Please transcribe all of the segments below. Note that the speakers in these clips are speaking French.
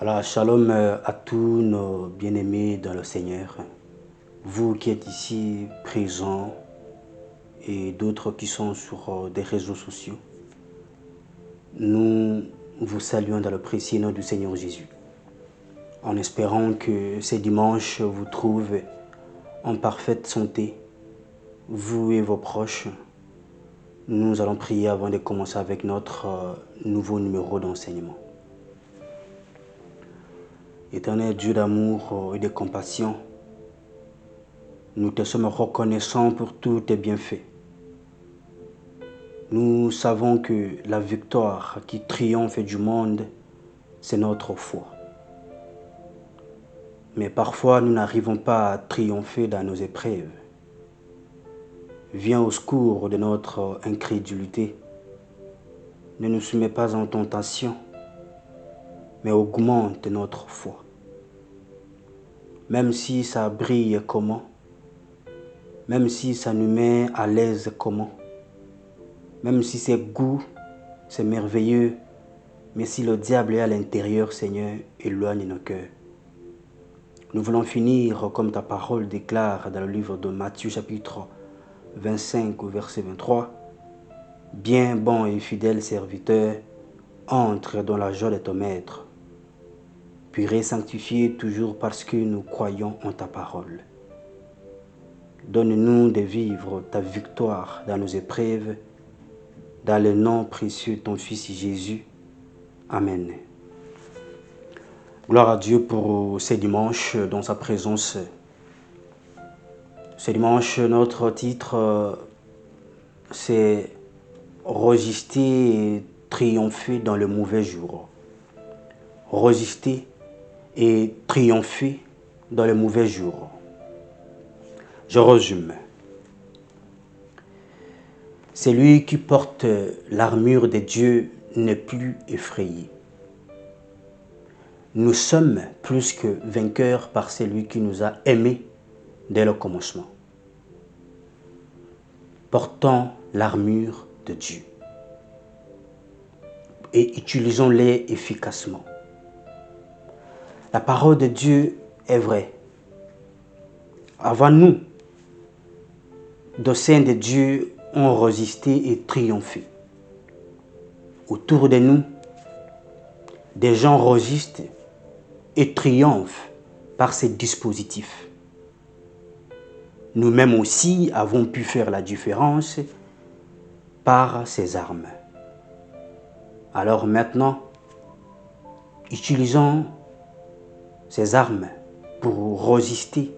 Voilà, shalom à tous nos bien-aimés dans le Seigneur. Vous qui êtes ici présents et d'autres qui sont sur des réseaux sociaux. Nous vous saluons dans le précieux nom du Seigneur Jésus. En espérant que ces dimanches vous trouvent en parfaite santé, vous et vos proches. Nous allons prier avant de commencer avec notre nouveau numéro d'enseignement. Éternel Dieu d'amour et de compassion, nous te sommes reconnaissants pour tous tes bienfaits. Nous savons que la victoire qui triomphe du monde, c'est notre foi. Mais parfois, nous n'arrivons pas à triompher dans nos épreuves. Viens au secours de notre incrédulité. Ne nous soumets pas en tentation, mais augmente notre foi. Même si ça brille comment, même si ça nous met à l'aise comment, même si c'est goût, c'est merveilleux, mais si le diable est à l'intérieur, Seigneur, éloigne nos cœurs. Nous voulons finir comme ta parole déclare dans le livre de Matthieu chapitre 25 au verset 23. Bien bon et fidèle serviteur, entre dans la joie de ton maître. Purée sanctifié toujours parce que nous croyons en ta parole. Donne-nous de vivre ta victoire dans nos épreuves, dans le nom précieux de ton Fils Jésus. Amen. Gloire à Dieu pour ces dimanches dans sa présence. Ce dimanche, notre titre, c'est « Résister et triompher dans le mauvais jour ». Résister et triompher dans le mauvais jour. Je résume. Celui qui porte l'armure de Dieu n'est plus effrayé. Nous sommes plus que vainqueurs par celui qui nous a aimés dès le commencement. Portons l'armure de Dieu et utilisons-les efficacement. La parole de Dieu est vraie. Avant nous, des saints de Dieu ont résisté et triomphé. Autour de nous, des gens résistent et triomphent par ces dispositifs. Nous-mêmes aussi avons pu faire la différence par ces armes. Alors maintenant, utilisons ces armes pour résister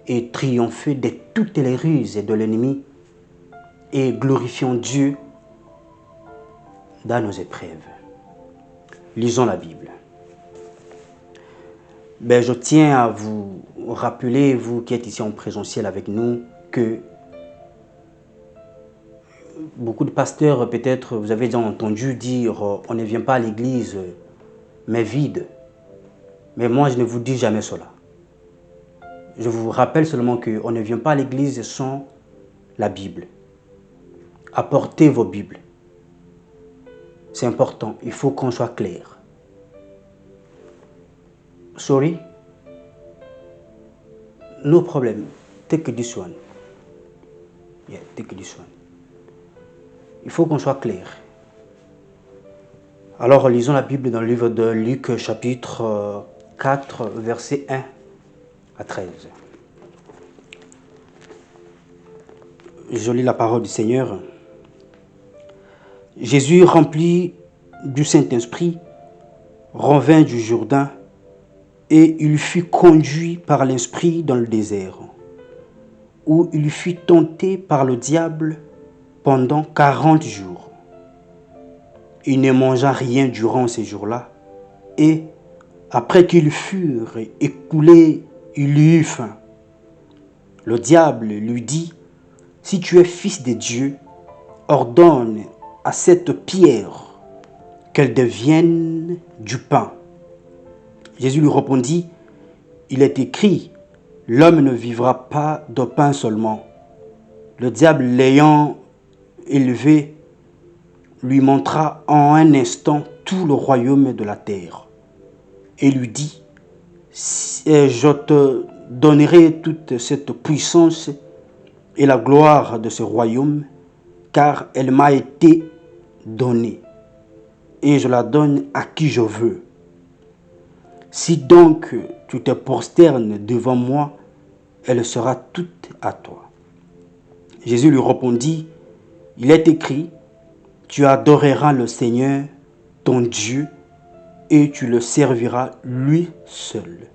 et triompher de toutes les ruses de l'ennemi et glorifions Dieu dans nos épreuves. Lisons la Bible. Je tiens à vous rappeler, vous qui êtes ici en présentiel avec nous, que beaucoup de pasteurs, peut-être, vous avez déjà entendu dire « on ne vient pas à l'église, mais vide ». Mais moi, je ne vous dis jamais cela. Je vous rappelle seulement qu'on ne vient pas à l'église sans la Bible. Apportez vos Bibles. C'est important, il faut qu'on soit clair. Sorry? No problem. Take this one. Yeah, take this one. Il faut qu'on soit clair. Alors, lisons la Bible dans le livre de Luc, chapitre 4, versets 1 à 13. Je lis la parole du Seigneur. Jésus, rempli du Saint-Esprit, revint du Jourdain et il fut conduit par l'Esprit dans le désert, où il fut tenté par le diable pendant 40 jours. Il ne mangea rien durant ces jours-là, et après qu'ils furent écoulés, il eut faim. Le diable lui dit, « Si tu es fils de Dieu, ordonne à cette pierre qu'elle devienne du pain. » Jésus lui répondit, « Il est écrit, l'homme ne vivra pas de pain seulement. » Le diable l'ayant élevé, lui montra en un instant tout le royaume de la terre et lui dit, je te donnerai toute cette puissance et la gloire de ce royaume, car elle m'a été donnée, et je la donne à qui je veux. Si donc tu te prosternes devant moi, elle sera toute à toi. Jésus lui répondit, il est écrit, tu adoreras le Seigneur, ton Dieu, et tu le serviras lui seul.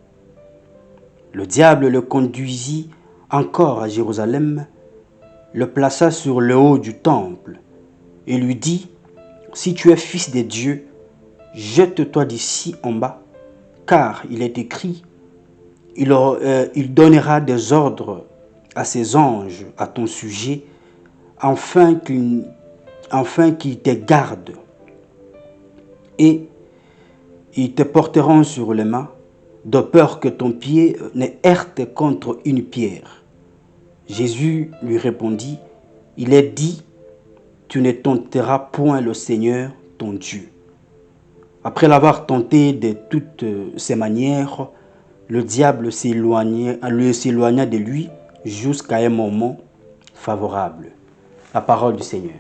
Le diable le conduisit encore à Jérusalem, le plaça sur le haut du temple et lui dit, si tu es fils de Dieu, jette-toi d'ici en bas, car il est écrit, il donnera des ordres à ses anges à ton sujet, afin qu'ils te gardent, et ils te porteront sur les mains, de peur que ton pied ne heurte contre une pierre. Jésus lui répondit, il est dit, tu ne tenteras point le Seigneur, ton Dieu. Après l'avoir tenté de toutes ses manières, le diable s'éloigna de lui jusqu'à un moment favorable. La parole du Seigneur.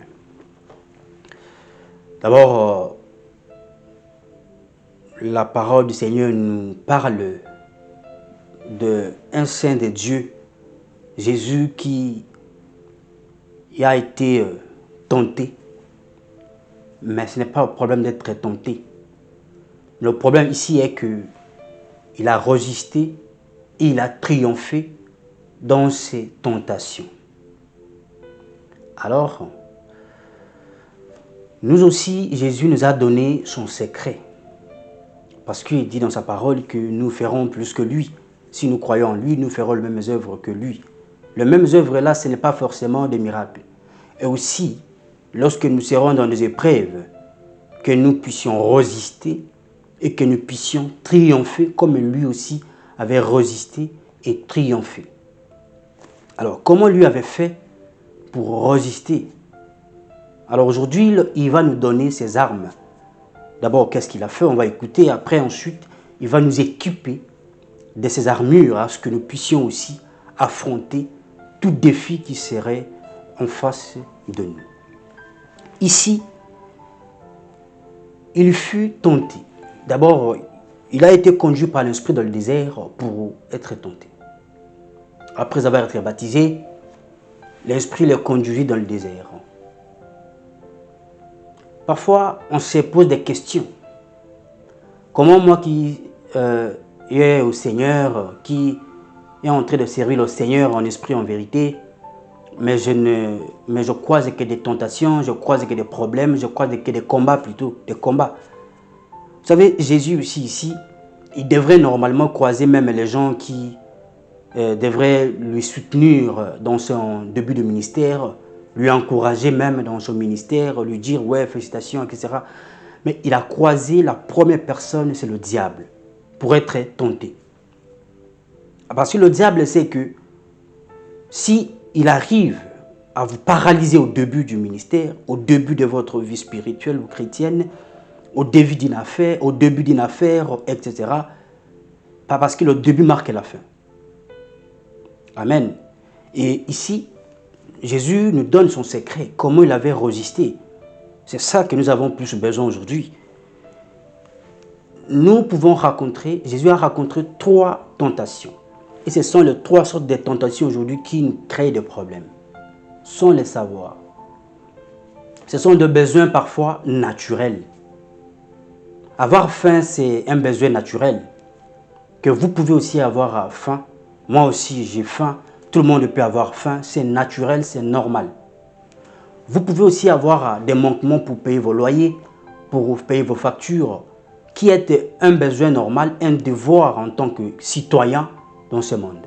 D'abord, la parole du Seigneur nous parle d'un saint de Dieu, Jésus qui a été tenté. Mais ce n'est pas le problème d'être tenté. Le problème ici est qu'il a résisté et il a triomphé dans ses tentations. Alors, nous aussi, Jésus nous a donné son secret. Parce qu'il dit dans sa parole que nous ferons plus que lui. Si nous croyons en lui, nous ferons les mêmes œuvres que lui. Les mêmes œuvres là, ce n'est pas forcément des miracles. Et aussi, lorsque nous serons dans des épreuves, que nous puissions résister et que nous puissions triompher comme lui aussi avait résisté et triomphé. Alors, comment lui avait fait pour résister? Alors aujourd'hui, il va nous donner ses armes. D'abord, qu'est-ce qu'il a fait? On va écouter. Après, ensuite, il va nous équiper de ses armures, à ce que nous puissions aussi affronter tout défi qui serait en face de nous. Ici, il fut tenté. D'abord, il a été conduit par l'Esprit dans le désert pour être tenté. Après avoir été baptisé, l'Esprit le conduisit dans le désert. Parfois, on se pose des questions. Comment moi qui est au Seigneur, qui est en train de servir le Seigneur en esprit, en vérité, mais je croise que des tentations, je croise que des problèmes, je croise que des combats plutôt, des combats. Vous savez, Jésus aussi ici, il devrait normalement croiser même les gens qui devraient lui soutenir dans son début de ministère, lui encourager même dans son ministère, lui dire « ouais, félicitations », etc. Mais il a croisé la première personne, c'est le diable, pour être tenté. Parce que le diable sait que si il arrive à vous paralyser au début du ministère, au début de votre vie spirituelle ou chrétienne, au début d'une affaire, etc., pas parce que le début marque la fin. Amen. Et ici, Jésus nous donne son secret, comment il avait résisté. C'est ça que nous avons plus besoin aujourd'hui. Nous pouvons raconter, Jésus a raconté 3 tentations. Et ce sont les 3 sortes de tentations aujourd'hui qui nous créent des problèmes. Sans les savoir. Ce sont des besoins parfois naturels. Avoir faim, c'est un besoin naturel. Que vous pouvez aussi avoir faim. Moi aussi, j'ai faim. Tout le monde peut avoir faim. C'est naturel, c'est normal. Vous pouvez aussi avoir des manquements pour payer vos loyers, pour payer vos factures, qui est un besoin normal, un devoir en tant que citoyen dans ce monde.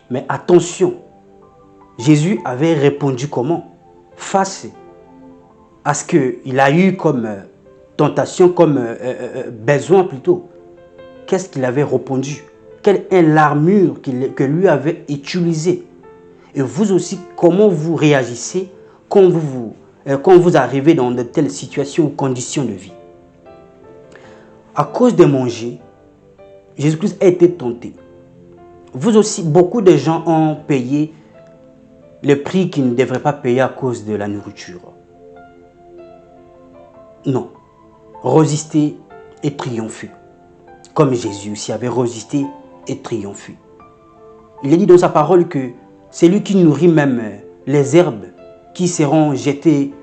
Mais attention, Jésus avait répondu comment? Face à ce qu'il a eu comme tentation, comme besoin plutôt. Qu'est-ce qu'il avait répondu? Quelle est l'armure que lui avait utilisée? Et vous aussi, comment vous réagissez quand vous arrivez dans de telles situations ou conditions de vie? À cause de manger, Jésus-Christ a été tenté. Vous aussi, beaucoup de gens ont payé le prix qu'ils ne devraient pas payer à cause de la nourriture. Non. Résister et triompher. Comme Jésus aussi avait résisté et triomphé. Il est dit dans sa parole que c'est lui qui nourrit même les herbes qui seront jetées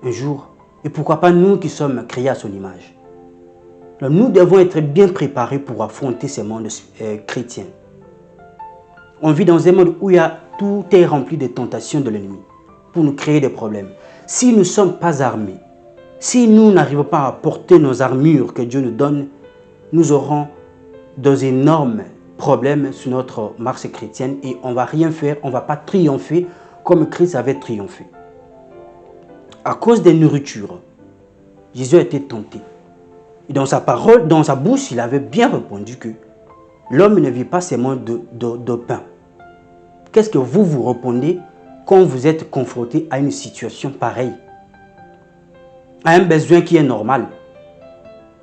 un jour. Et pourquoi pas nous qui sommes créés à son image. Donc, nous devons être bien préparés pour affronter ce monde chrétien. On vit dans un monde où tout est rempli de tentations de l'ennemi pour nous créer des problèmes. Si nous ne sommes pas armés, si nous n'arrivons pas à porter nos armures que Dieu nous donne, nous aurons des énormes problèmes sur notre marche chrétienne et on ne va rien faire, on ne va pas triompher comme Christ avait triomphé. À cause des nourritures, Jésus a été tenté. Et dans sa parole, dans sa bouche, il avait bien répondu que l'homme ne vit pas seulement de pain. Qu'est-ce que vous répondez quand vous êtes confronté à une situation pareille? À un besoin qui est normal,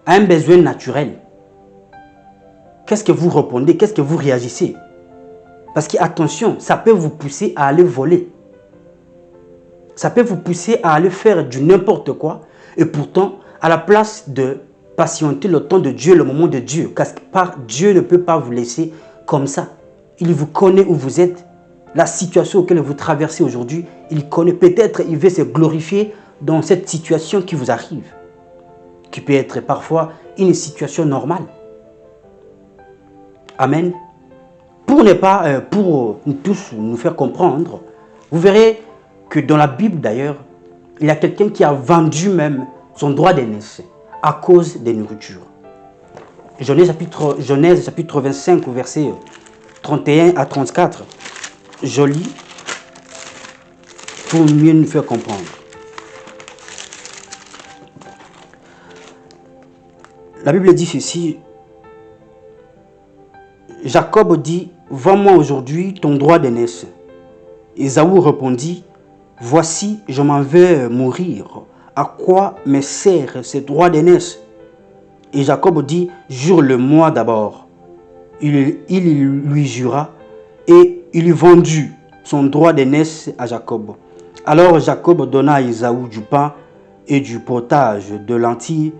à un besoin naturel. Qu'est-ce que vous répondez? Qu'est-ce que vous réagissez? Parce que attention, ça peut vous pousser à aller voler. Ça peut vous pousser à aller faire du n'importe quoi. Et pourtant, à la place de patienter le temps de Dieu, le moment de Dieu, car Dieu ne peut pas vous laisser comme ça. Il vous connaît où vous êtes. La situation auquel vous traversez aujourd'hui, il connaît. Peut-être il veut se glorifier dans cette situation qui vous arrive. Qui peut être parfois une situation normale. Amen. Pour tous nous faire comprendre, vous verrez que dans la Bible d'ailleurs, il y a quelqu'un qui a vendu même son droit d'aînesse à cause des nourritures. Genèse chapitre 25, versets 31 à 34. Je lis pour mieux nous faire comprendre. La Bible dit ceci. Jacob dit, « Vends-moi aujourd'hui ton droit d'aînesse. » Ésaü répondit, « Voici, je m'en vais mourir. À quoi me sert ce droit d'aînesse? » Et Jacob dit, « Jure-le-moi d'abord. » Il lui jura et il vendit son droit d'aînesse à Jacob. Alors Jacob donna à Ésaü du pain et du potage de lentilles.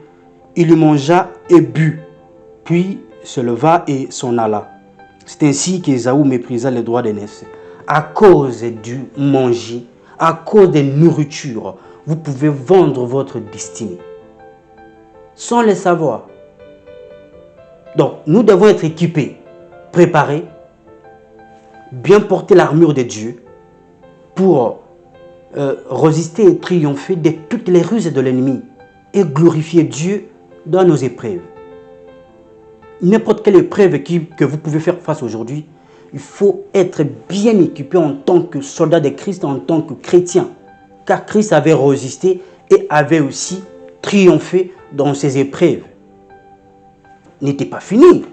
Il mangea et but, puis se leva et s'en alla. C'est ainsi qu'Ésaü méprisa le droit d'aînesse. À cause du manger, à cause des nourritures, vous pouvez vendre votre destinée. Sans le savoir. Donc, nous devons être équipés, préparés, bien porter l'armure de Dieu pour résister et triompher de toutes les ruses de l'ennemi et glorifier Dieu dans nos épreuves. N'importe quelle épreuve que vous pouvez faire face aujourd'hui, il faut être bien équipé en tant que soldat de Christ, en tant que chrétien. Car Christ avait résisté et avait aussi triomphé dans ses épreuves. Il n'était pas fini.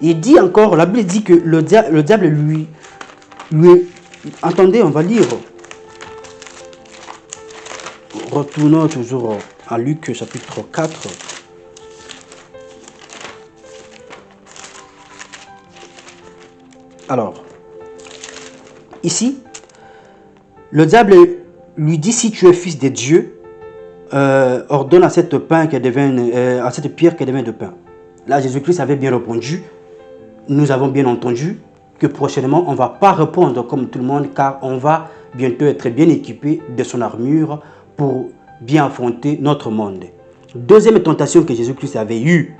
Il dit encore, la Bible dit que le diable lui... Attendez, on va lire. Retournons toujours à Luc chapitre 4. Alors, ici, le diable lui dit, si tu es fils de Dieu, ordonne à cette pierre qu'elle devienne de pain. Là, Jésus-Christ avait bien répondu. Nous avons bien entendu que prochainement, on ne va pas répondre comme tout le monde, car on va bientôt être bien équipé de son armure pour bien affronter notre monde. Deuxième tentation que Jésus-Christ avait eue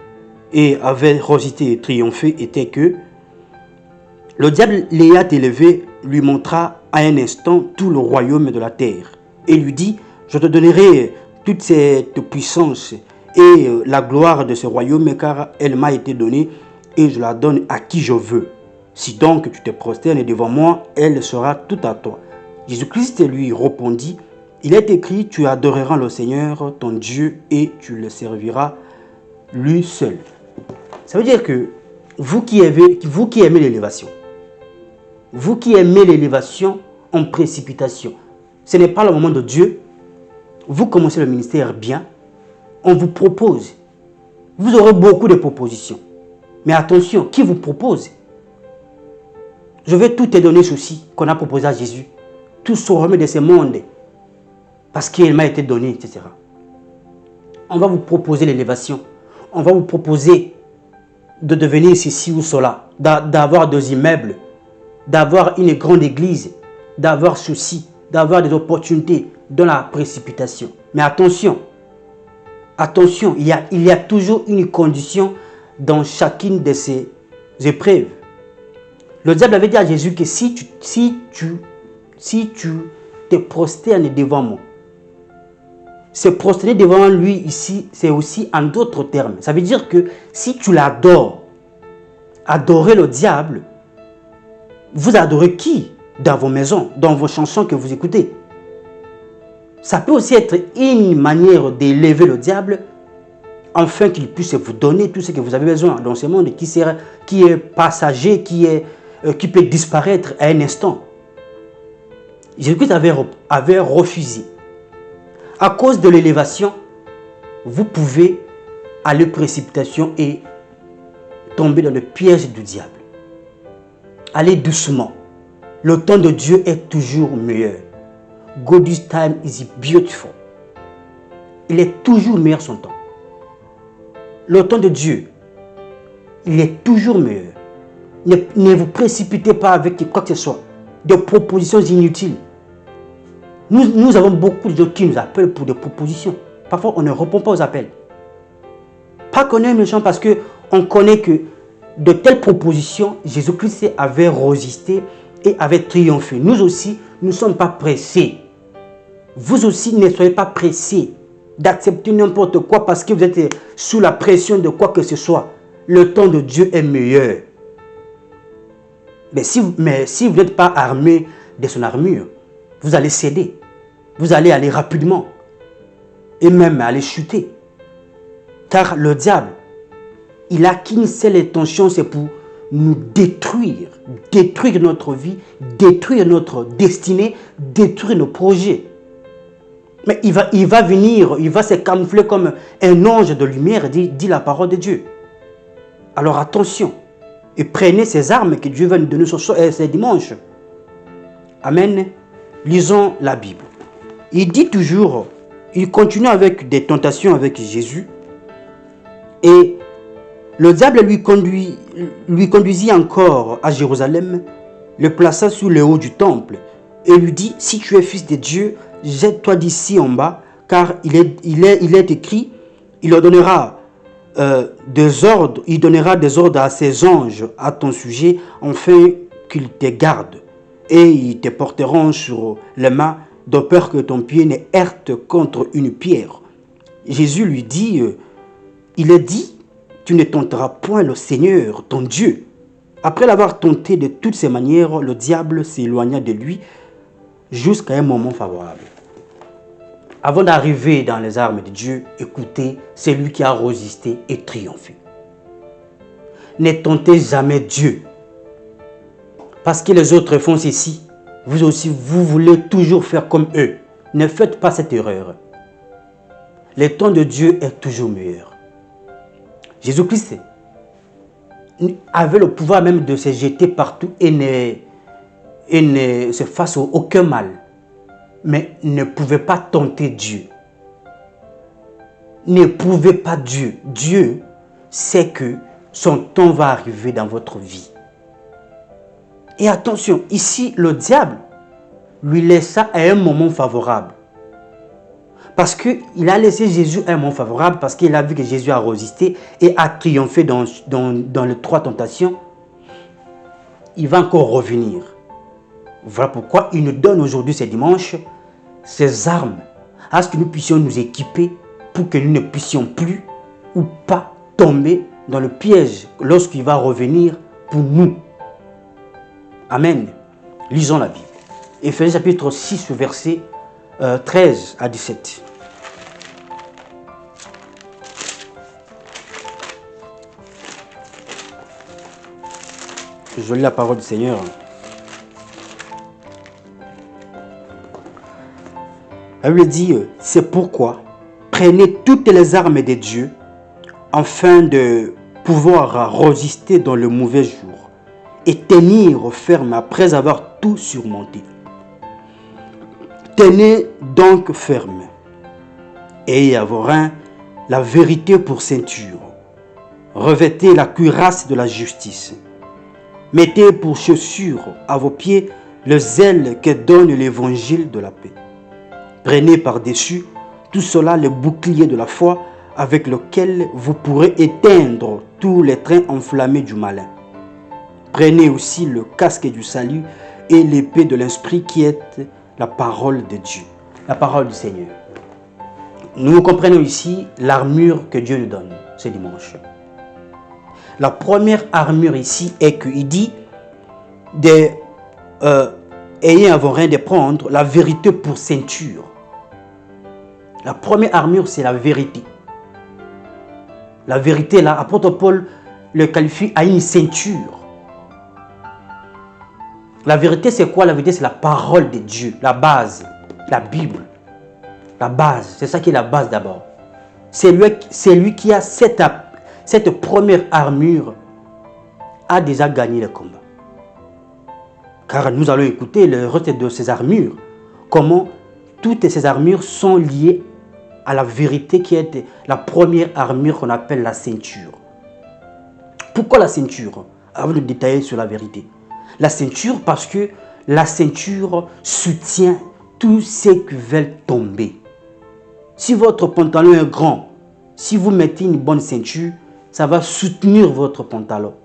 et avait résisté et triomphé était que le diable l'ayant élevé lui montra à un instant tout le royaume de la terre et lui dit, je te donnerai toute cette puissance et la gloire de ce royaume car elle m'a été donnée et je la donne à qui je veux. Si donc tu te prosternes devant moi, elle sera toute à toi. Jésus-Christ lui répondit, il est écrit, tu adoreras le Seigneur, ton Dieu, et tu le serviras lui seul. Ça veut dire que vous qui aimez l'élévation, vous qui aimez l'élévation en précipitation, ce n'est pas le moment de Dieu. Vous commencez le ministère bien, on vous propose. Vous aurez beaucoup de propositions. Mais attention, qui vous propose? Je vais tout te donner ceci qu'on a proposé à Jésus. Tout se remet de ce monde parce qu'il m'a été donné, etc. On va vous proposer l'élévation. On va vous proposer de devenir ceci ou cela, d'avoir des immeubles, d'avoir une grande église, d'avoir ceci, d'avoir des opportunités dans la précipitation. Mais attention, attention, il y a toujours une condition dans chacune de ces épreuves. Le diable avait dit à Jésus que si tu te prosternes devant moi, se prosterner devant lui ici, c'est aussi en d'autres termes. Ça veut dire que si tu l'adores, adorer le diable, vous adorez qui dans vos maisons, dans vos chansons que vous écoutez? Ça peut aussi être une manière d'élever le diable afin qu'il puisse vous donner tout ce que vous avez besoin dans ce monde qui est passager, qui peut disparaître à un instant. Jésus-Christ avait refusé. À cause de l'élévation, vous pouvez aller précipitation et tomber dans le piège du diable. Allez doucement. Le temps de Dieu est toujours meilleur. God's time is beautiful. Il est toujours meilleur son temps. Le temps de Dieu, il est toujours meilleur. Ne vous précipitez pas avec quoi que ce soit. Des propositions inutiles. Nous avons beaucoup de gens qui nous appellent pour des propositions. Parfois, on ne répond pas aux appels. Pas qu'on est méchant parce qu'on connaît que de telles propositions, Jésus-Christ avait résisté et avait triomphé. Nous aussi, nous ne sommes pas pressés. Vous aussi, ne soyez pas pressés d'accepter n'importe quoi parce que vous êtes sous la pression de quoi que ce soit. Le temps de Dieu est meilleur. Mais si vous n'êtes pas armé de son armure, vous allez céder. Vous allez aller rapidement. Et même aller chuter. Car le diable, il a qu'une seule intention, c'est pour nous détruire. Détruire notre vie, détruire notre destinée, détruire nos projets. Mais il va venir, il va se camoufler comme un ange de lumière, dit la parole de Dieu. Alors attention. Et prenez ces armes que Dieu va nous donner ce dimanche. Amen. Lisons la Bible. Il dit toujours, il continue avec des tentations avec Jésus. Et le diable lui conduisit encore à Jérusalem, le plaça sous le haut du temple et lui dit, si tu es fils de Dieu, jette-toi d'ici en bas, car il est écrit, il donnera des ordres à ses anges à ton sujet, afin qu'ils te gardent, et ils te porteront sur les mains, de peur que ton pied ne heurte contre une pierre. Jésus lui dit, il est dit, tu ne tenteras point le Seigneur, ton Dieu. Après l'avoir tenté de toutes ces manières, le diable s'éloigna de lui jusqu'à un moment favorable. Avant d'arriver dans les armes de Dieu, écoutez, c'est lui qui a résisté et triomphé. Ne tentez jamais Dieu. Parce que les autres font ceci, vous aussi, vous voulez toujours faire comme eux. Ne faites pas cette erreur. Le temps de Dieu est toujours meilleur. Jésus-Christ avait le pouvoir même de se jeter partout et ne se fasse aucun mal. Mais ne pouvait pas tenter Dieu. Ne pouvez pas Dieu. Dieu sait que son temps va arriver dans votre vie. Et attention, ici, le diable lui laissa à un moment favorable. Parce qu'il a laissé Jésus à un moment favorable, parce qu'il a vu que Jésus a résisté et a triomphé dans les 3 tentations. Il va encore revenir. Voilà pourquoi il nous donne aujourd'hui, ce dimanche, ces armes, à ce que nous puissions nous équiper pour que nous ne puissions plus ou pas tomber dans le piège lorsqu'il va revenir pour nous. Amen. Lisons la Bible. Éphésiens chapitre 6, verset 13 à 17. Je lis la parole du Seigneur. Elle lui dit, c'est pourquoi prenez toutes les armes de Dieu afin de pouvoir résister dans le mauvais jour et tenir ferme après avoir tout surmonté. Tenez donc ferme. Ayez à vos reins la vérité pour ceinture. Revêtez la cuirasse de la justice. Mettez pour chaussure à vos pieds le zèle que donne l'évangile de la paix. Prenez par-dessus tout cela le bouclier de la foi avec lequel vous pourrez éteindre tous les trains enflammés du malin. Prenez aussi le casque du salut et l'épée de l'esprit qui est la parole de Dieu, la parole du Seigneur. Nous comprenons ici l'armure que Dieu nous donne ce dimanche. La première armure ici est qu'il dit ayez à vos reins de prendre la vérité pour ceinture. La première armure, c'est la vérité. La vérité, là, l'apôtre Paul le qualifie à une ceinture. La vérité, c'est quoi? La vérité, c'est la parole de Dieu, la base, la Bible. La base, c'est ça qui est la base d'abord. C'est lui qui a cette première armure a déjà gagné le combat. Car nous allons écouter le reste de ces armures, comment toutes ces armures sont liées à la vérité qui est la première armure qu'on appelle la ceinture. Pourquoi la ceinture? Avant de détailler sur la vérité. La ceinture parce que la ceinture soutient tous ceux qui veulent tomber. Si votre pantalon est grand, si vous mettez une bonne ceinture, ça va soutenir votre pantalon.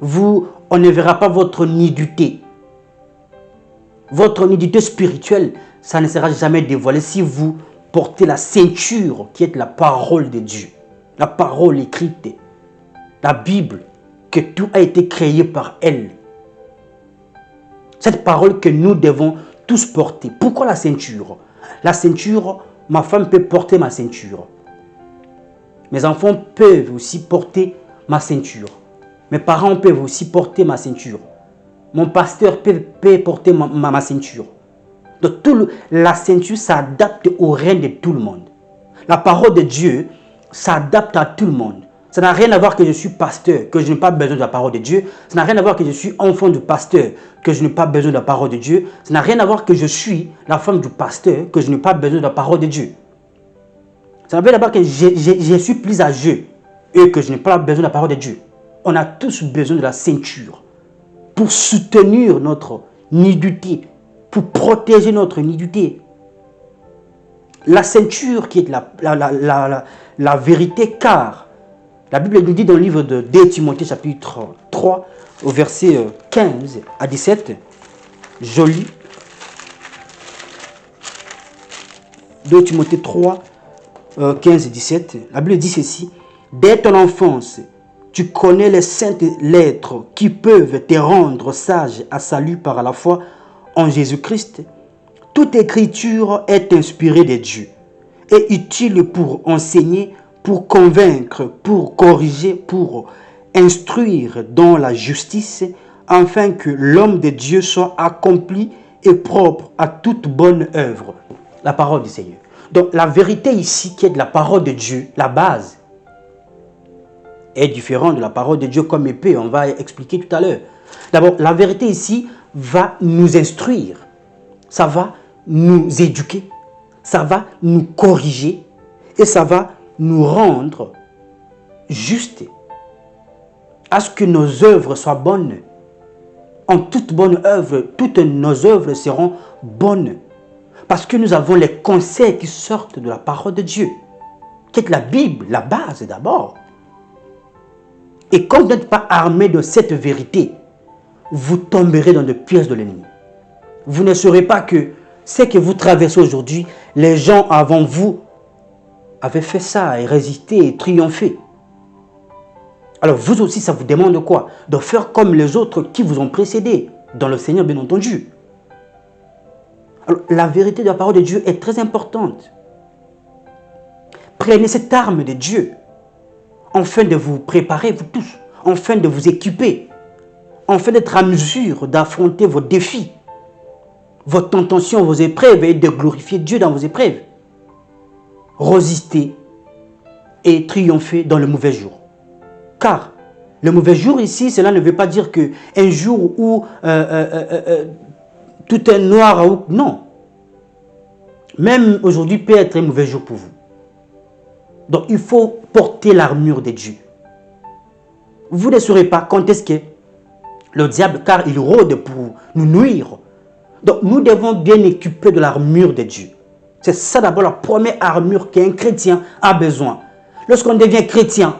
On ne verra pas votre nudité. Votre nudité spirituelle, ça ne sera jamais dévoilé si vous portez la ceinture qui est la parole de Dieu. La parole écrite. La Bible, que tout a été créé par elle. Cette parole que nous devons tous porter. Pourquoi la ceinture? La ceinture, ma femme peut porter ma ceinture. Mes enfants peuvent aussi porter ma ceinture. Mes parents peuvent aussi porter ma ceinture. Mon pasteur peut porter ma ceinture. Donc, la ceinture s'adapte au règne de tout le monde. La parole de Dieu s'adapte à tout le monde. Ça n'a rien à voir que je suis pasteur, que je n'ai pas besoin de la parole de Dieu. Ça n'a rien à voir que je suis enfant du pasteur, que je n'ai pas besoin de la parole de Dieu. Ça n'a rien à voir que je suis la femme du pasteur, que je n'ai pas besoin de la parole de Dieu. Ça n'a rien à voir que je suis plus âgé et que je n'ai pas besoin de la parole de Dieu. On a tous besoin de la ceinture pour soutenir notre nudité, pour protéger notre nudité. La ceinture qui est la vérité, car la Bible nous dit dans le livre de 2 Timothée chapitre 3 au verset 15 à 17, joli, 2 Timothée 3, 15 et 17, la Bible dit ceci: dès ton enfance, tu connais les saintes lettres qui peuvent te rendre sage à salut par la foi en Jésus-Christ. Toute écriture est inspirée de Dieu et utile pour enseigner, pour convaincre, pour corriger, pour instruire dans la justice, afin que l'homme de Dieu soit accompli et propre à toute bonne œuvre. La parole du Seigneur. Donc la vérité ici qui est de la parole de Dieu, la base, est différente de la parole de Dieu comme épée. On va expliquer tout à l'heure. D'abord, la vérité ici va nous instruire. Ça va nous éduquer. Ça va nous corriger. Et ça va nous rendre justes. À ce que nos œuvres soient bonnes. En toute bonne œuvre, toutes nos œuvres seront bonnes. Parce que nous avons les conseils qui sortent de la parole de Dieu. Qui est la Bible, la base d'abord. Et quand vous n'êtes pas armé de cette vérité, vous tomberez dans les pièges de l'ennemi. Vous ne saurez pas que ce que vous traversez aujourd'hui, les gens avant vous avaient fait ça et résisté et triomphé. Alors vous aussi, ça vous demande quoi? De faire comme les autres qui vous ont précédé, dans le Seigneur bien entendu. Alors la vérité de la parole de Dieu est très importante. Prenez cette arme de Dieu, afin de vous préparer, vous tous, afin de vous équiper, afin d'être à mesure d'affronter vos défis, vos tentations, vos épreuves, et de glorifier Dieu dans vos épreuves. Résister et triompher dans le mauvais jour. Car le mauvais jour ici, cela ne veut pas dire qu'un jour où tout est noir, non. Même aujourd'hui peut être un mauvais jour pour vous. Donc il faut porter l'armure de Dieu. Vous ne saurez pas quand est-ce que le diable, car il rôde pour nous nuire. Donc nous devons bien équiper de l'armure de Dieu. C'est ça d'abord la première armure qu'un chrétien a besoin. Lorsqu'on devient chrétien,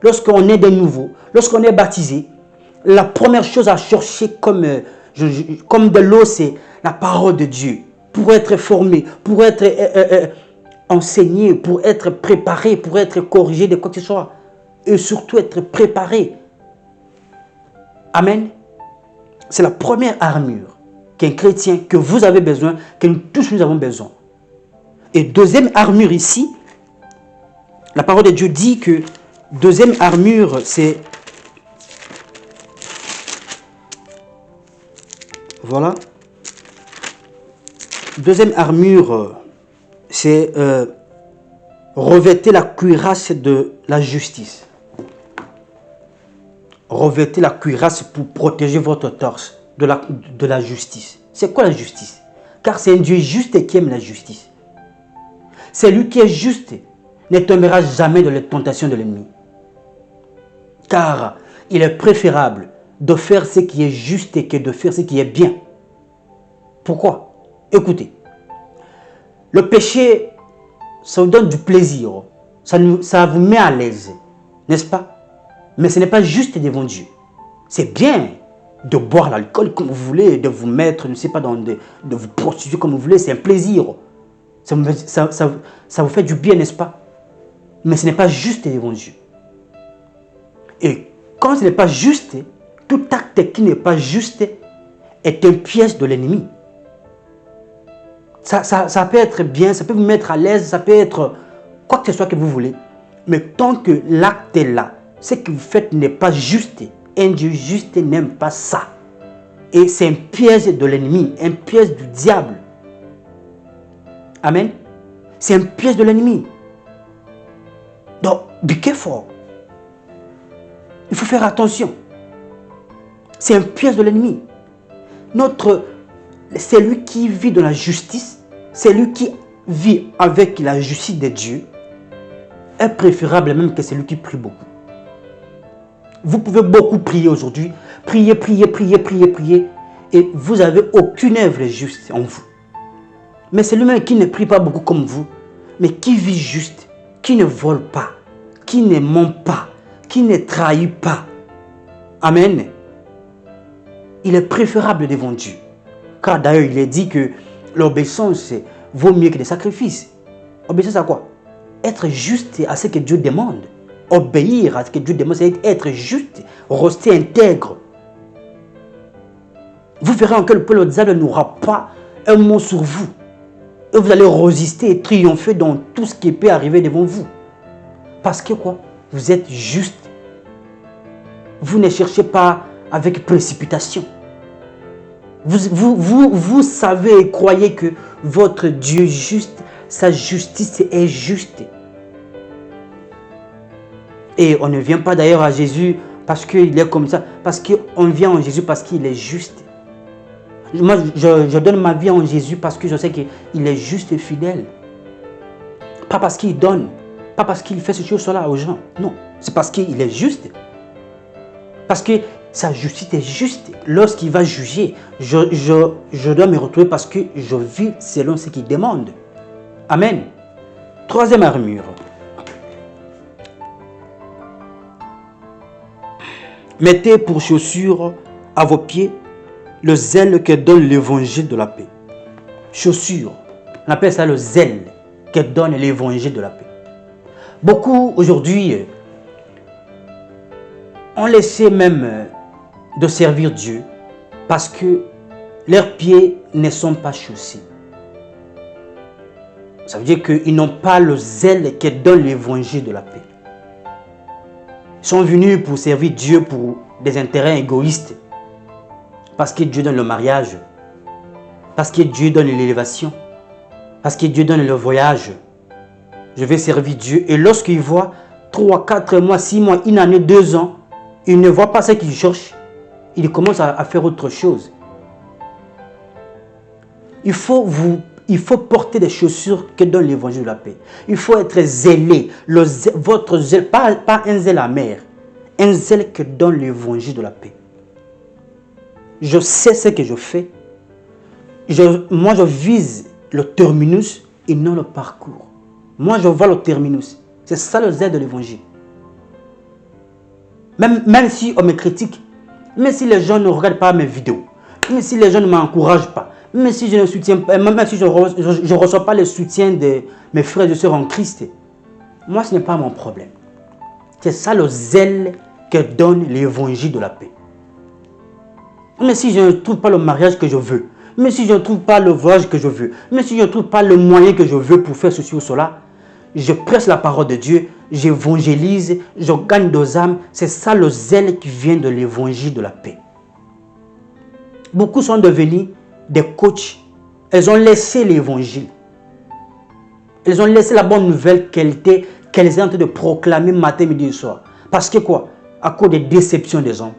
lorsqu'on est de nouveau, lorsqu'on est baptisé, la première chose à chercher comme de l'eau, c'est la parole de Dieu. Pour être formé, pour être enseigné, pour être préparé, pour être corrigé de quoi que ce soit. Et surtout être préparé. Amen. C'est la première armure qu'un chrétien, que vous avez besoin, que nous tous nous avons besoin. Et deuxième armure ici, la parole de Dieu dit que deuxième armure, c'est... Voilà. Deuxième armure, c'est revêter la cuirasse de la justice. Revêtez la cuirasse pour protéger votre torse de la justice. C'est quoi la justice? Car c'est un Dieu juste qui aime la justice. C'est lui qui est juste, ne tombera jamais dans les tentations de l'ennemi. Car il est préférable de faire ce qui est juste que de faire ce qui est bien. Pourquoi? Écoutez, le péché, ça vous donne du plaisir, ça vous met à l'aise, n'est-ce pas? Mais ce n'est pas juste devant Dieu. C'est bien de boire l'alcool comme vous voulez, de vous mettre, je ne sais pas, de vous prostituer comme vous voulez, c'est un plaisir. Ça vous fait du bien, n'est-ce pas? Mais ce n'est pas juste devant Dieu. Et quand ce n'est pas juste, tout acte qui n'est pas juste est un piège de l'ennemi. Ça peut être bien, ça peut vous mettre à l'aise, ça peut être quoi que ce soit que vous voulez. Mais tant que l'acte est là, ce que vous faites n'est pas juste. Un Dieu juste n'aime pas ça. Et c'est un piège de l'ennemi, un piège du diable. Amen. C'est un piège de l'ennemi. Donc, be careful. Il faut faire attention. C'est un piège de l'ennemi. C'est lui qui vit de la justice, c'est lui qui vit avec la justice de Dieu, est préférable même que celui qui prie beaucoup. Vous pouvez beaucoup prier aujourd'hui, prier, et vous n'avez aucune œuvre juste en vous. Mais c'est lui-même qui ne prie pas beaucoup comme vous, mais qui vit juste, qui ne vole pas, qui ne ment pas, qui ne trahit pas. Amen. Il est préférable devant Dieu. Car d'ailleurs, il est dit que l'obéissance vaut mieux que les sacrifices. Obéissance à quoi? Être juste à ce que Dieu demande. Obéir à ce que Dieu demande, c'est être juste, rester intègre. Vous verrez en quel point le diable n'aura pas un mot sur vous. Et vous allez résister et triompher dans tout ce qui peut arriver devant vous. Parce que quoi? Vous êtes juste. Vous ne cherchez pas avec précipitation. Vous savez et croyez que votre Dieu juste, sa justice est juste. Et on ne vient pas d'ailleurs à Jésus parce qu'il est comme ça. Parce qu'on vient en Jésus parce qu'il est juste. Moi, je donne ma vie en Jésus parce que je sais qu'il est juste et fidèle. Pas parce qu'il donne. Pas parce qu'il fait ce chose-là aux gens. Non, c'est parce qu'il est juste. Parce que sa justice est juste. Lorsqu'il va juger, je dois me retrouver parce que je vis selon ce qu'il demande. Amen. Troisième armure. Mettez pour chaussure à vos pieds le zèle que donne l'évangile de la paix. Chaussure. On appelle ça le zèle que donne l'évangile de la paix. Beaucoup aujourd'hui ont laissé même de servir Dieu parce que leurs pieds ne sont pas chaussés. Ça veut dire qu'ils n'ont pas le zèle que donne l'évangile de la paix. Ils sont venus pour servir Dieu pour des intérêts égoïstes. Parce que Dieu donne le mariage. Parce que Dieu donne l'élévation. Parce que Dieu donne le voyage. Je vais servir Dieu. Et lorsqu'ils voient 3, 4 mois, 6 mois, une année, 2 ans, il ne voit pas ce qu'il cherche, il commence à faire autre chose. Il faut porter des chaussures que donne l'évangile de la paix. Il faut être zélé. Votre zèle, pas un zèle amer, un zèle que donne l'évangile de la paix. Je sais ce que je fais. Moi, je vise le terminus et non le parcours. Moi, je vois le terminus. C'est ça le zèle de l'évangile. Même si on me critique, même si les gens ne regardent pas mes vidéos, même si les gens ne m'encouragent pas, même si je ne soutiens pas, même si je ne reçois pas le soutien de mes frères et sœurs en Christ, moi, ce n'est pas mon problème. C'est ça le zèle que donne l'évangile de la paix. Mais si je ne trouve pas le mariage que je veux, mais si je ne trouve pas le voyage que je veux, mais si je ne trouve pas le moyen que je veux pour faire ceci ou cela, je prêche la parole de Dieu, j'évangélise, je gagne des âmes. C'est ça le zèle qui vient de l'évangile de la paix. Beaucoup sont devenus des coachs. Elles ont laissé l'évangile. Elles ont laissé la bonne nouvelle qu'elles étaient en train de proclamer matin, midi et soir. Parce que quoi? À cause des déceptions des hommes.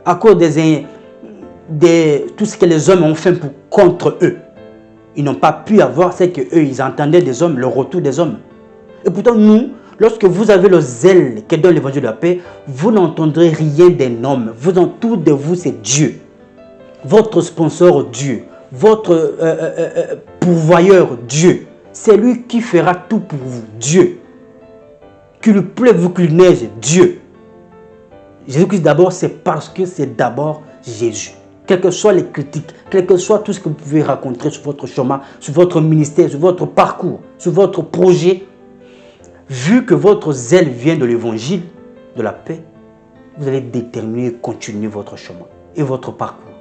À cause de tout ce que les hommes ont fait contre eux. Ils n'ont pas pu avoir ce qu'eux, ils entendaient des hommes, le retour des hommes. Et pourtant, nous, lorsque vous avez le zèle que donne l'évangile de la paix, vous n'entendrez rien d'un homme. Tout de vous, c'est Dieu. Votre sponsor, Dieu. Votre pourvoyeur, Dieu. C'est lui qui fera tout pour vous, Dieu. Qu'il pleuve ou qu'il neige, Dieu. Jésus-Christ d'abord, c'est parce que c'est d'abord Jésus. Quelles que soient les critiques, quel que soit tout ce que vous pouvez raconter sur votre chemin, sur votre ministère, sur votre parcours, sur votre projet, vu que votre zèle vient de l'évangile de la paix, vous allez déterminer et continuer votre chemin et votre parcours.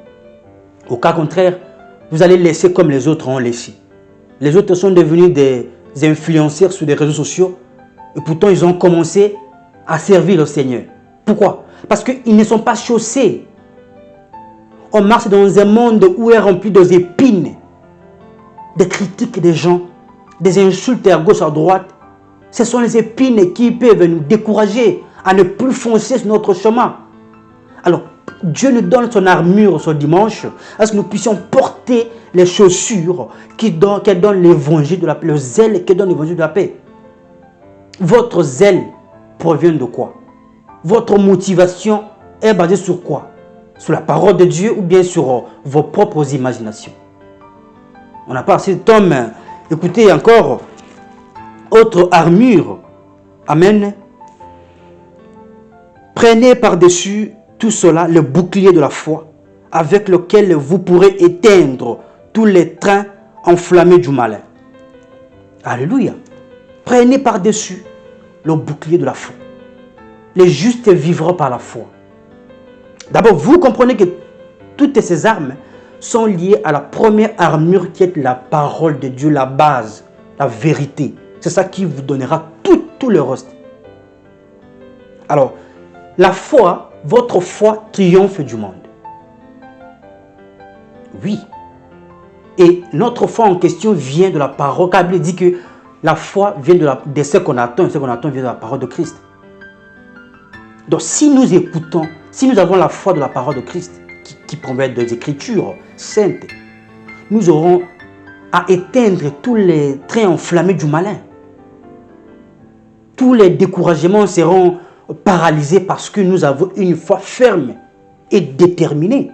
Au cas contraire, vous allez laisser comme les autres ont laissé. Les autres sont devenus des influenceurs sur les réseaux sociaux et pourtant ils ont commencé à servir le Seigneur. Pourquoi? Parce qu'ils ne sont pas chaussés. On marche dans un monde où est rempli d'épines, des critiques des gens, des insultes à gauche, à droite. Ce sont les épines qui peuvent nous décourager à ne plus foncer sur notre chemin. Alors, Dieu nous donne son armure ce dimanche, à ce que nous puissions porter les chaussures qui donnent l'évangile de la paix, le zèle qui donne l'évangile de la paix. Votre zèle provient de quoi? Votre motivation est basée sur quoi? Sur la parole de Dieu ou bien sur vos propres imaginations? On n'a pas assez de temps, mais écoutez encore, autre armure. Amen. Prenez par-dessus tout cela le bouclier de la foi, avec lequel vous pourrez éteindre tous les trains enflammés du malin. Alléluia. Prenez par-dessus le bouclier de la foi. Les justes vivront par la foi. D'abord, vous comprenez que toutes ces armes sont liées à la première armure qui est la parole de Dieu, la base, la vérité. C'est ça qui vous donnera tout le reste. Alors, la foi, votre foi triomphe du monde. Oui. Et notre foi en question vient de la parole. Car la Bible dit que la foi vient de ce qu'on attend. Ce qu'on attend vient de la parole de Christ. Donc si nous écoutons, si nous avons la foi de la parole de Christ, qui provient des Écritures saintes, nous aurons à éteindre tous les trains enflammés du malin. Tous les découragements seront paralysés parce que nous avons une foi ferme et déterminée.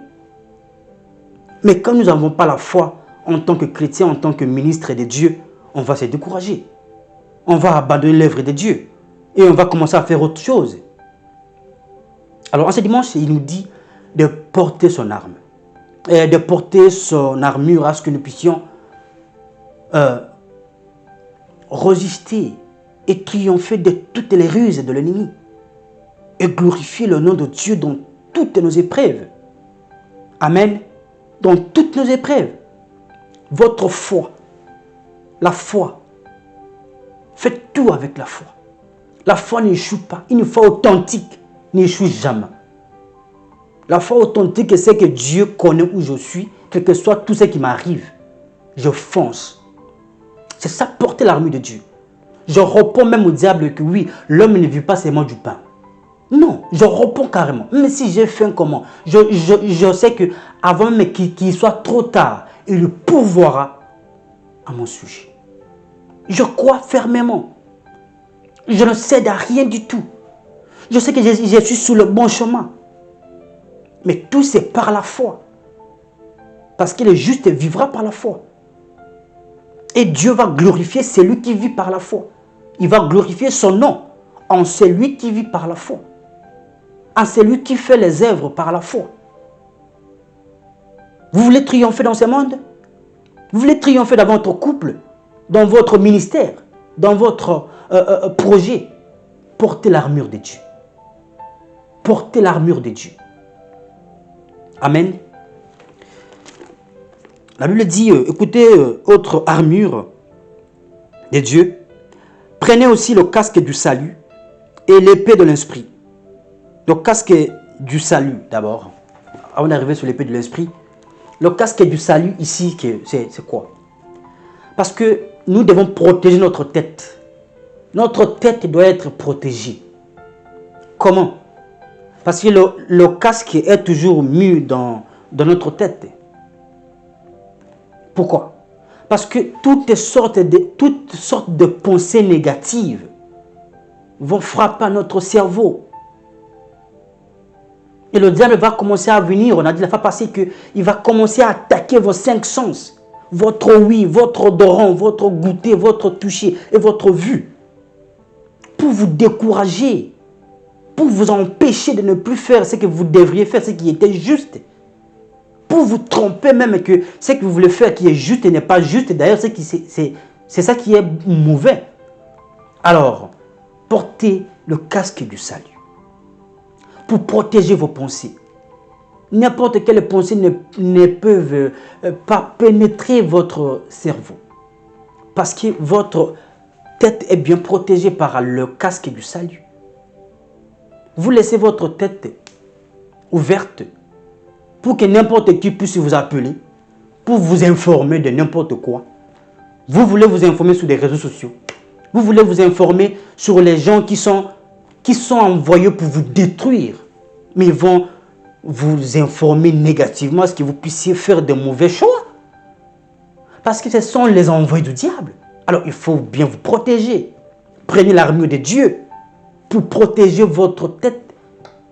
Mais quand nous n'avons pas la foi en tant que chrétien, en tant que ministre de Dieu, on va se décourager. On va abandonner l'œuvre de Dieu et on va commencer à faire autre chose. Alors en ce dimanche, il nous dit de porter son arme, et de porter son armure à ce que nous puissions résister et triompher de toutes les ruses de l'ennemi et glorifier le nom de Dieu dans toutes nos épreuves. Amen. Dans toutes nos épreuves. Votre foi, la foi, faites tout avec la foi. La foi n'échoue pas. Une foi authentique n'échoue jamais. La foi authentique, c'est que Dieu connaît où je suis, quel que soit tout ce qui m'arrive. Je fonce. C'est ça, porter l'armure de Dieu. Je réponds même au diable que oui, l'homme ne vit pas seulement du pain. Non, je réponds carrément. Mais si j'ai faim, comment? Je sais que avant même qu'il soit trop tard, il pourvoira à mon sujet. Je crois fermement. Je ne cède à rien du tout. Je sais que je suis sur le bon chemin. Mais tout c'est par la foi. Parce que le juste vivra par la foi. Et Dieu va glorifier celui qui vit par la foi. Il va glorifier son nom en celui qui vit par la foi. En celui qui fait les œuvres par la foi. Vous voulez triompher dans ce monde? Vous voulez triompher dans votre couple, dans votre ministère, dans votre projet? Portez l'armure de Dieu. Portez l'armure de Dieu. Amen. La Bible dit, écoutez, autre armure de Dieu. Prenez aussi le casque du salut et l'épée de l'esprit. Le casque du salut d'abord. Avant d'arriver sur l'épée de l'esprit. Le casque du salut ici, c'est quoi? Parce que nous devons protéger notre tête. Notre tête doit être protégée. Comment? Parce que le casque est toujours mis dans notre tête. Pourquoi? Parce que toutes sortes de pensées négatives vont frapper à notre cerveau. Et le diable va commencer à venir, on a dit la fois passée qu'il va commencer à attaquer vos 5 sens. Votre ouïe, votre odorant, votre goûter, votre toucher et votre vue. Pour vous décourager. Pour vous empêcher de ne plus faire ce que vous devriez faire, ce qui était juste. Pour vous tromper même que ce que vous voulez faire qui est juste et n'est pas juste. D'ailleurs, c'est ça qui est mauvais. Alors, portez le casque du salut. Pour protéger vos pensées. N'importe quelle pensée ne peuvent pas pénétrer votre cerveau. Parce que votre tête est bien protégée par le casque du salut. Vous laissez votre tête ouverte pour que n'importe qui puisse vous appeler, pour vous informer de n'importe quoi. Vous voulez vous informer sur les réseaux sociaux. Vous voulez vous informer sur les gens qui sont envoyés pour vous détruire. Mais ils vont vous informer négativement à ce que vous puissiez faire de mauvais choix. Parce que ce sont les envoyés du diable. Alors il faut bien vous protéger. Prenez l'armure de Dieu pour protéger votre tête,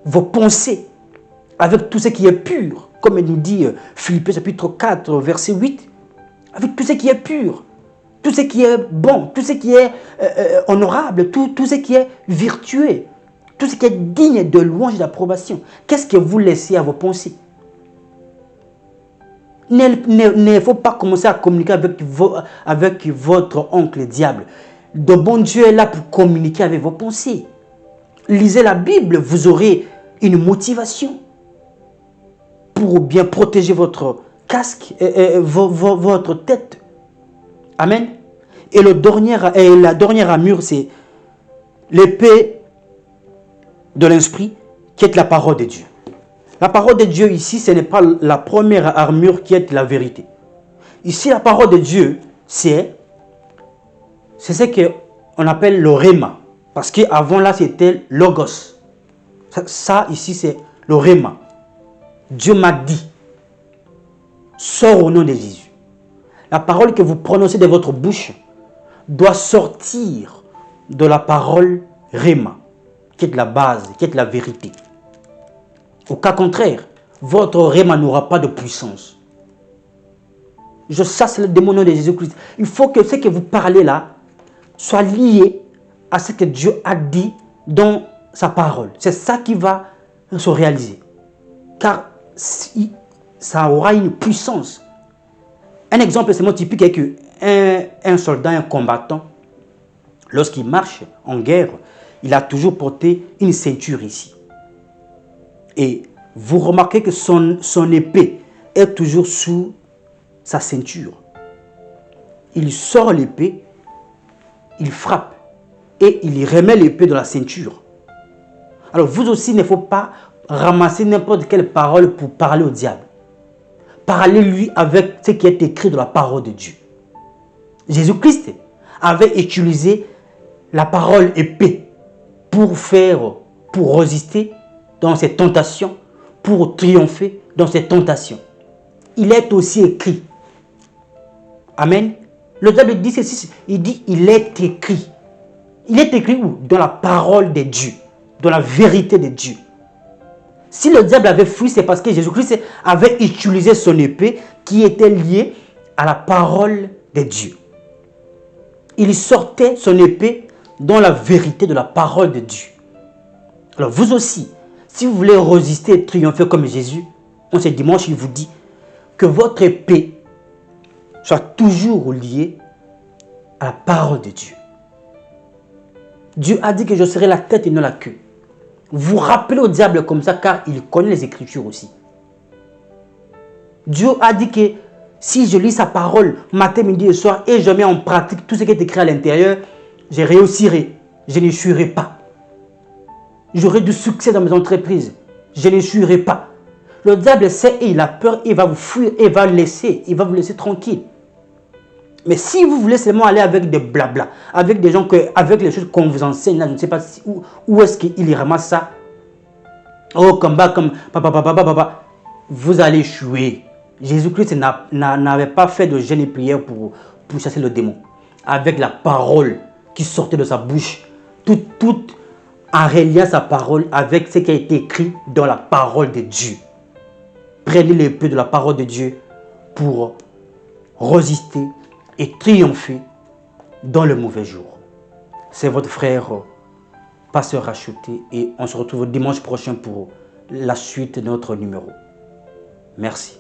vos pensées, avec tout ce qui est pur. Comme il nous dit Philippiens chapitre 4, verset 8. Avec tout ce qui est pur, tout ce qui est bon, tout ce qui est honorable, tout ce qui est vertueux, tout ce qui est digne de louange et d'approbation. Qu'est-ce que vous laissez à vos pensées? Il ne faut pas commencer à communiquer avec votre oncle diable. Le bon Dieu est là pour communiquer avec vos pensées. Lisez la Bible, vous aurez une motivation pour bien protéger votre casque et votre tête. Amen. Et la dernière armure, c'est l'épée de l'esprit qui est la parole de Dieu. La parole de Dieu ici, ce n'est pas la première armure qui est la vérité. Ici, la parole de Dieu, c'est ce qu'on appelle le Réma. Parce qu'avant là, c'était Logos. Ça ici, c'est le Réma. Dieu m'a dit, sors au nom de Jésus. La parole que vous prononcez de votre bouche doit sortir de la parole Réma, qui est la base, qui est la vérité. Au cas contraire, votre Réma n'aura pas de puissance. Je chasse le démon au nom de Jésus-Christ. Il faut que ce que vous parlez là soit lié à ce que Dieu a dit dans sa parole. C'est ça qui va se réaliser. Car ça aura une puissance. Un exemple c'est typique est que un soldat, un combattant, lorsqu'il marche en guerre, il a toujours porté une ceinture ici. Et vous remarquez que son épée est toujours sous sa ceinture. Il sort l'épée, il frappe et il remet l'épée dans la ceinture. Alors vous aussi, il ne faut pas ramasser n'importe quelle parole pour parler au diable. Parlez-lui avec ce qui est écrit dans la parole de Dieu. Jésus-Christ avait utilisé la parole épée pour résister dans ses tentations, pour triompher dans ses tentations. Il est aussi écrit. Amen. Le diable dit ceci, il dit il est écrit. Il est écrit où? Dans la parole de Dieu, dans la vérité de Dieu. Si le diable avait fui, c'est parce que Jésus-Christ avait utilisé son épée qui était liée à la parole de Dieu. Il sortait son épée dans la vérité de la parole de Dieu. Alors vous aussi, si vous voulez résister et triompher comme Jésus, en ce dimanche, il vous dit que votre épée soit toujours liée à la parole de Dieu. Dieu a dit que je serai la tête et non la queue. Vous rappelez au diable comme ça car il connaît les Écritures aussi. Dieu a dit que si je lis sa parole matin, midi et soir et je mets en pratique tout ce qui est écrit à l'intérieur, je réussirai, je n'échouerai pas. J'aurai du succès dans mes entreprises, je n'échouerai pas. Le diable sait et il a peur, il va vous fuir et il va vous laisser tranquille. Mais si vous voulez seulement aller avec des blabla, avec des gens avec les choses qu'on vous enseigne, là, je ne sais pas où est-ce qu'il ramasse ça. Oh, combat comme papa, vous allez échouer. Jésus-Christ n'avait pas fait de jeûne et prière pour chasser le démon. Avec la parole qui sortait de sa bouche, tout en reliant sa parole avec ce qui a été écrit dans la parole de Dieu. Prenez l'épée de la parole de Dieu pour résister et triompher dans le mauvais jour. C'est votre frère, Pasteur Racheté, et on se retrouve dimanche prochain pour la suite de notre numéro. Merci.